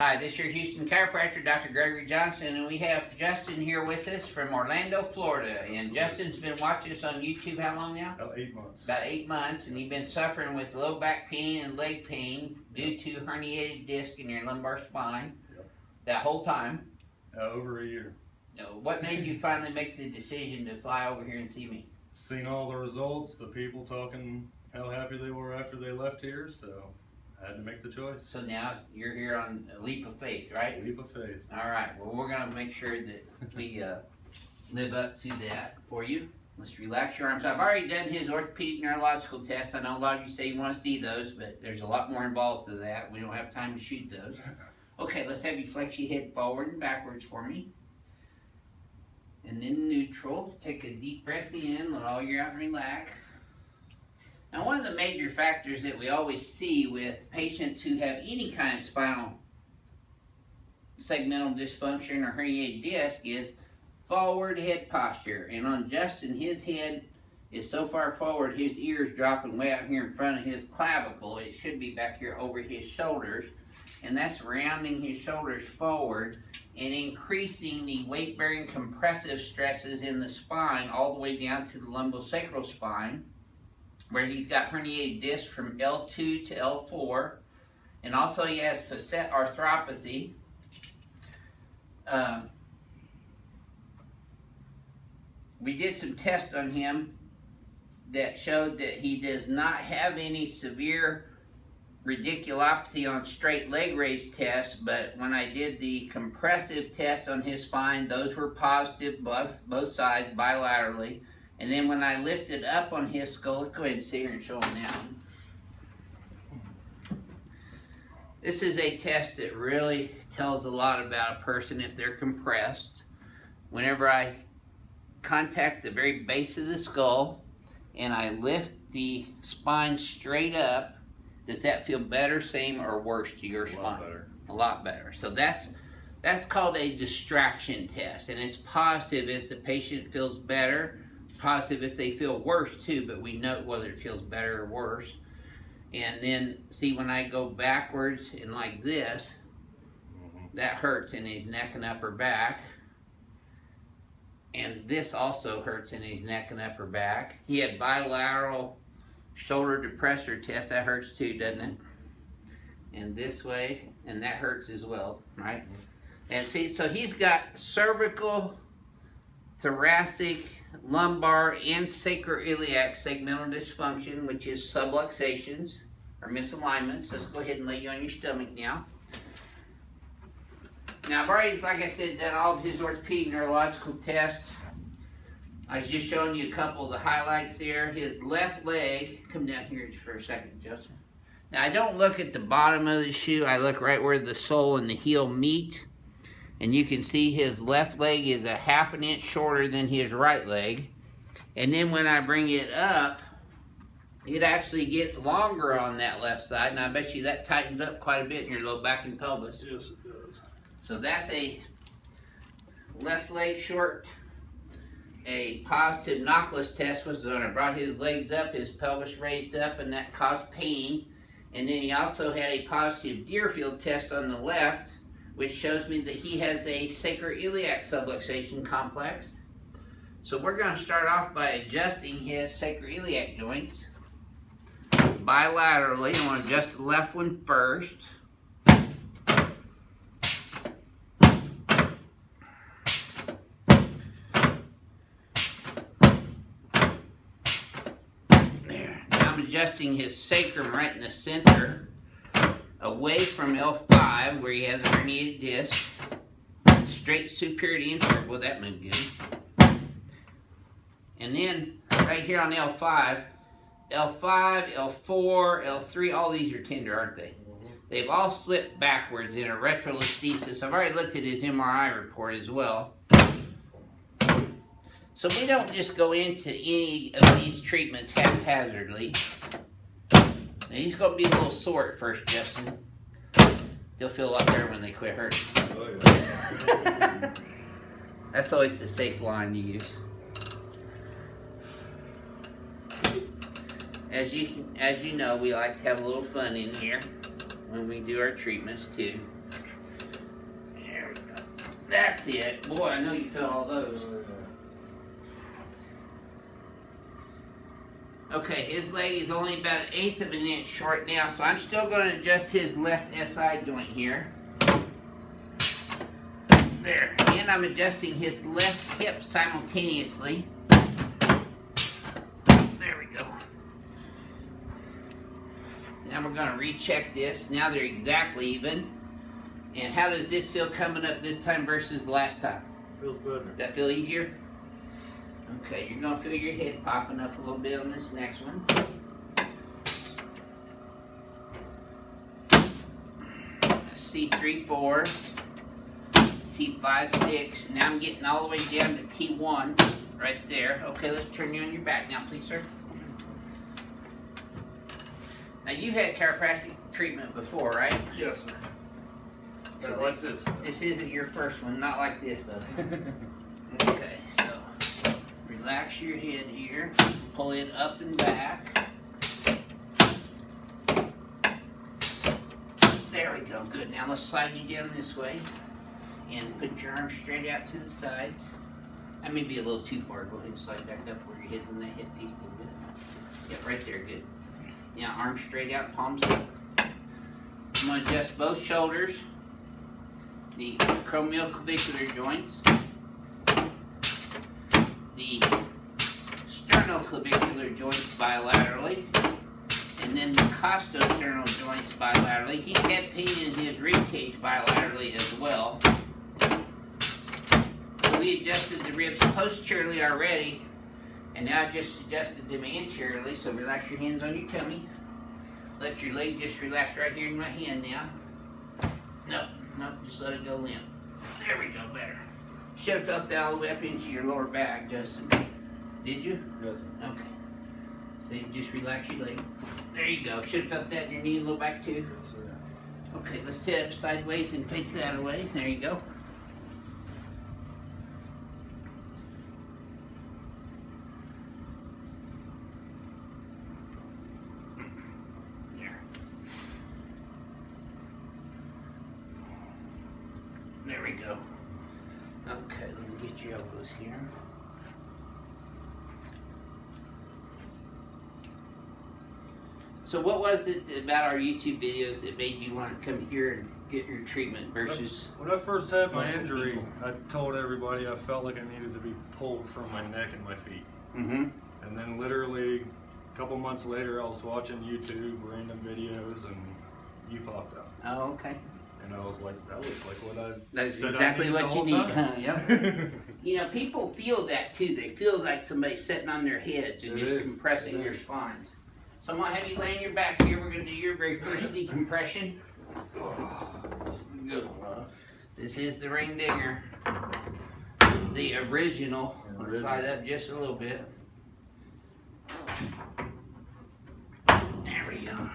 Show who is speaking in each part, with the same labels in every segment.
Speaker 1: Hi, this is your Houston chiropractor, Dr. Gregory Johnson, and we have Justin here with us from Orlando, Florida. And Justin's been watching us on YouTube how long now?
Speaker 2: About 8 months.
Speaker 1: About 8 months, and you've been suffering with low back pain and leg pain due to herniated disc in your lumbar spine.
Speaker 2: Yep.
Speaker 1: That whole time?
Speaker 2: Over a year.
Speaker 1: What made you finally make the decision to fly over here and see me?
Speaker 2: Seen all the results, the people talking how happy they were after they left here, so I had to make the choice.
Speaker 1: So now you're here on a leap of faith, right?
Speaker 2: Leap of faith.
Speaker 1: All right. Well, we're going to make sure that we live up to that for you. Let's relax your arms. I've already done his orthopedic neurological test. I know a lot of you say you want to see those, but there's a lot more involved to that. We don't have time to shoot those. Okay, let's have you flex your head forward and backwards for me. And then neutral. Take a deep breath in, let all your out and relax. Now, one of the major factors that we always see with patients who have any kind of spinal segmental dysfunction or herniated disc is forward head posture. And on Justin, his head is so far forward, his ear's dropping way out here in front of his clavicle. It should be back here over his shoulders. And that's rounding his shoulders forward and increasing the weight-bearing compressive stresses in the spine all the way down to the lumbosacral spine, where he's got herniated disc from L2 to L4, and also he has facet arthropathy. We did some tests on him that showed that he does not have any severe radiculopathy on straight leg raise tests, but when I did the compressive test on his spine, those were positive, both sides, bilaterally. And then when I lifted up on his skull, let's go ahead and sit here and show him down. This is a test that really tells a lot about a person if they're compressed. Whenever I contact the very base of the skull and I lift the spine straight up, does that feel better, same, or worse to your spine? A lot better. A lot better. So that's called a distraction test, and it's positive if the patient feels better, positive if they feel worse too, but we note whether it feels better or worse. And then see, when I go backwards and like this, that hurts in his neck and upper back. And this also hurts in his neck and upper back. He had bilateral shoulder depressor test. That hurts too, doesn't it? And this way, and that hurts as well, right? And see, so he's got cervical, thoracic, lumbar, and sacroiliac segmental dysfunction, which is subluxations or misalignments. Let's go ahead and lay you on your stomach now. Now, I've already, like I said, done all of his orthopedic neurological tests. I was just showing you a couple of the highlights there. His left leg, come down here just for a second, Justin. Now, I don't look at the bottom of the shoe. I look right where the sole and the heel meet. And you can see his left leg is a ½ an inch shorter than his right leg. And then when I bring it up, it actually gets longer on that left side. And I bet you that tightens up quite a bit in your low back and pelvis.
Speaker 2: Yes, it does.
Speaker 1: So that's a left leg short. A positive knockless test was when I brought his legs up, his pelvis raised up, and that caused pain. And then he also had a positive Deerfield test on the left, which shows me that he has a sacroiliac subluxation complex. So we're going to start off by adjusting his sacroiliac joints bilaterally. I want to adjust the left one first. Adjusting his sacrum right in the center, away from L5 where he has a herniated disc, straight superior to inferior. Well, that moved good. And then right here on L5, L5, L4, L3, all these are tender, aren't they? They've all slipped backwards in a retrolisthesis. I've already looked at his MRI report as well. So we don't just go into any of these treatments haphazardly. Now he's going to be a little sore at first, Justin. They'll feel a lot better when they quit hurting. Oh, yeah. That's always the safe line to use. As you know, we like to have a little fun in here when we do our treatments too. That's it. Boy, I know you felt all those. Okay, his leg is only about 1/8 of an inch short now, so I'm still going to adjust his left SI joint here. There. And I'm adjusting his left hip simultaneously. There we go. Now we're going to recheck this. Now they're exactly even. And how does this feel coming up this time versus last time?
Speaker 2: Feels better.
Speaker 1: Does that feel easier? Okay, you're going to feel your head popping up a little bit on this next one. C3-4, C5-6. Now I'm getting all the way down to T1 right there. Okay, let's turn you on your back now, please, sir. Now you've had chiropractic treatment before, right?
Speaker 2: Yes, sir.
Speaker 1: So
Speaker 2: Like this.
Speaker 1: This isn't your first one, not like this though. Okay, so relax your head here, pull it up and back. There we go, good. Now let's slide you down this way and put your arms straight out to the sides. That may be a little too far. Go ahead and slide back up where your head's on that headpiece a little bit. Yep, right there, good. Now arms straight out, palms up. I'm going to adjust both shoulders, the acromioclavicular joints, the sternoclavicular joints bilaterally, and then the costosternal joints bilaterally. He had pain in his rib cage bilaterally as well. So we adjusted the ribs posteriorly already, and now I just adjusted them anteriorly. So relax your hands on your tummy. Let your leg just relax right here in my hand now. No, just let it go limp. There we go, better. Should have felt that all the way up into your lower back, Justin. Did you?
Speaker 2: Yes, sir.
Speaker 1: Okay. So you just relax your leg. There you go. Should have felt that in your knee and low back too.
Speaker 2: Yes, sir.
Speaker 1: Okay, let's sit up sideways and face that away. There you go. There we go. Okay, let me get your elbows here. So what was it about our YouTube videos that made you want to come here and get your treatment versus...
Speaker 2: When I first had my injury, I told everybody I felt like I needed to be pulled from my neck and my feet.
Speaker 1: Mm-hmm.
Speaker 2: And then literally a couple months later, I was watching YouTube, random videos, and you popped out.
Speaker 1: Oh, okay.
Speaker 2: And I was like, that looks like what I
Speaker 1: That's
Speaker 2: said
Speaker 1: exactly
Speaker 2: I needed
Speaker 1: what
Speaker 2: the
Speaker 1: you
Speaker 2: whole
Speaker 1: need,
Speaker 2: time.
Speaker 1: huh? Yep. You know, people feel that too. They feel like somebody's sitting on their heads and just compressing their spines. So I'm going to have you lay on your back here. We're going to do your very first decompression.
Speaker 2: This is a good one, huh?
Speaker 1: This is the ring dinger. The original. Let's slide up just a little bit. There we go.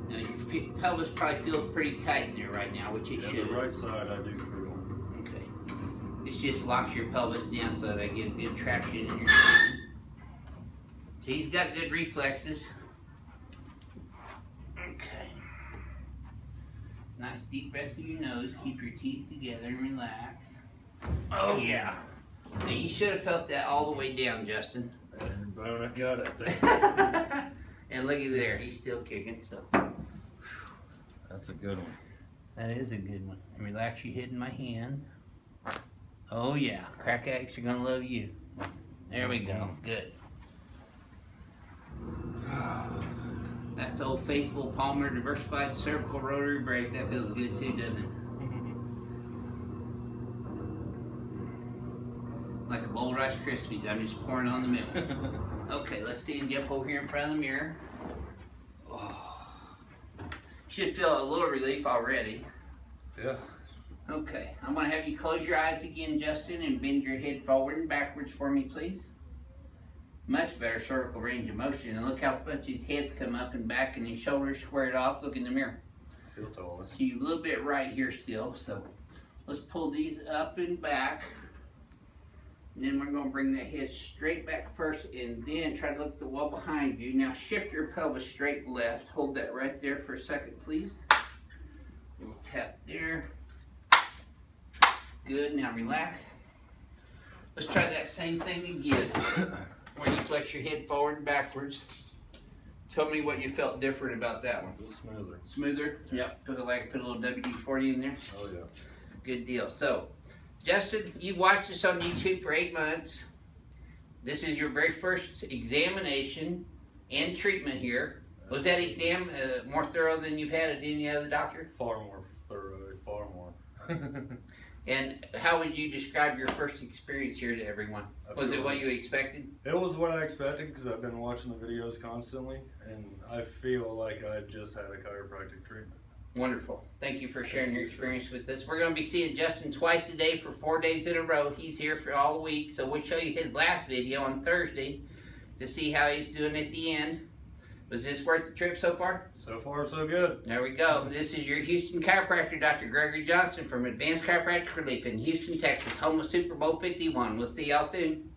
Speaker 1: Now your pelvis probably feels pretty tight in there right now, which it should.
Speaker 2: The right side I do feel.
Speaker 1: Okay. This just locks your pelvis down so that I get good traction in your spine. So he's got good reflexes. Okay. Nice deep breath through your nose. Keep your teeth together and relax. Oh yeah. Now you should have felt that all the way down, Justin.
Speaker 2: Every bone I got, I think.
Speaker 1: And look at there, he's still kicking. So
Speaker 2: That's a good one.
Speaker 1: that is a good one. And relax your head in my hand. Oh yeah, crack addicts are gonna love you. There we go. Good. That's the old faithful Palmer diversified cervical rotary brake. That feels good too, doesn't it? Like a bowl of Rice Krispies, I'm just pouring on the milk. Okay, let's stand you up over here in front of the mirror. Oh. Should feel a little relief already.
Speaker 2: Yeah.
Speaker 1: Okay, I'm going to have you close your eyes again, Justin, and bend your head forward and backwards for me, please. Much better cervical range of motion. And look how much his head's come up and back and his shoulders squared off. Look in the mirror.
Speaker 2: I feel taller.
Speaker 1: So you're a little bit right here still. So let's pull these up and back. And then we're going to bring that head straight back first and then try to look at the wall behind you. Now shift your pelvis straight left. Hold that right there for a second, please. We'll tap there. Good, now relax. Let's try that same thing again. Where you flex your head forward and backwards. Tell me what you felt different about that one.
Speaker 2: It was smoother.
Speaker 1: Smoother? Yep. Put a little WD-40 in there.
Speaker 2: Oh yeah.
Speaker 1: Good deal. So, Justin, you watched this on YouTube for 8 months. This is your very first examination and treatment here. Was that exam more thorough than you've had at any other doctor?
Speaker 2: Far more thorough, far more.
Speaker 1: And how would you describe your first experience here to everyone? Was it what you expected?
Speaker 2: It was what I expected because I've been watching the videos constantly, and I feel like I just had a chiropractic treatment.
Speaker 1: Wonderful. Thank you for sharing your experience with us. We're going to be seeing Justin twice a day for 4 days in a row. He's here for all week, so we'll show you his last video on Thursday to see how he's doing at the end. Was this worth the trip so far?
Speaker 2: So far, so good.
Speaker 1: There we go. This is your Houston chiropractor, Dr. Gregory Johnson from Advanced Chiropractic Relief in Houston, Texas, home of Super Bowl 51. We'll see y'all soon.